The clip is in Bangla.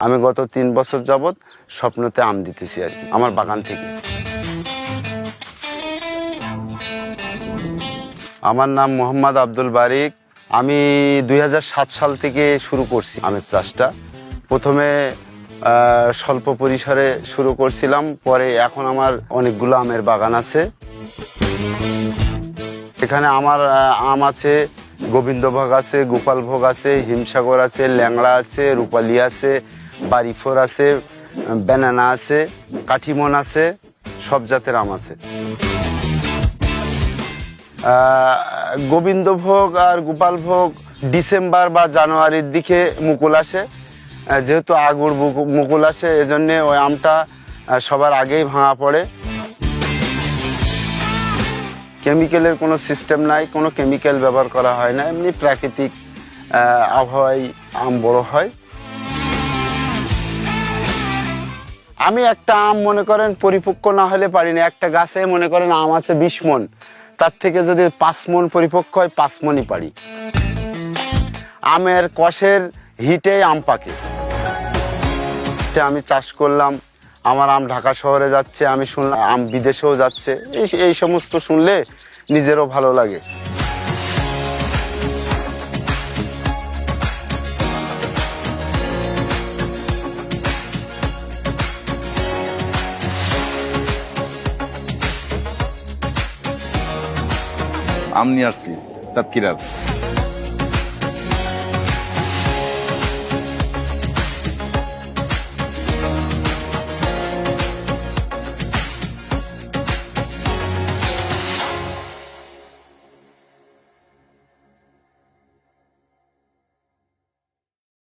আমি গত 3 বছর যাবৎ স্বপ্নতে আম দিতেছি আর কি, আমার বাগান থেকে। আমার নাম মোহাম্মদ আব্দুল বারিক। আমি 2007 সাল থেকে শুরু করছি আমের চাষটা। প্রথমে স্বল্প পরিসরে শুরু করছিলাম, পরে এখন আমার অনেকগুলো আমের বাগান আছে। এখানে আমার আম আছে, গোবিন্দভোগ আছে, গোপালভোগ আছে, হিমসাগর আছে, ল্যাংড়া আছে, রূপালী আছে, বাড়িফোর আছে, ব্যানানা আছে, কাঠিমন আছে, সব জাতের আম আছে। গোবিন্দভোগ আর গোপালভোগ ডিসেম্বর বা জানুয়ারির দিকে মুকুল আসে। যেহেতু আগুর মুকুল আসে, এজন্যে ওই আমটা সবার আগেই ভাঙা পড়ে। কেমিক্যালের কোনো সিস্টেম নাই, কোনো কেমিক্যাল ব্যবহার করা হয় না, এমনি প্রাকৃতিক আবহাওয়ায় আম বড় হয়। আমি একটা আম মনে করেন পরিপক্ক না হলে পারি না। একটা গাছে মনে করেন আম আছে 20 মণ, তার থেকে যদি 5 মণ পরিপক্ক হয় 5 মণই পারি। আমের কষের হিটে আম পাকে। আমি চাষ করলাম, আমার আম ঢাকা শহরে যাচ্ছে, আমি শুনলাম আম বিদেশেও যাচ্ছে। এই সমস্ত শুনলে নিজেরও ভালো লাগে। আম নিয়ে আসছি সাতক্ষীরার।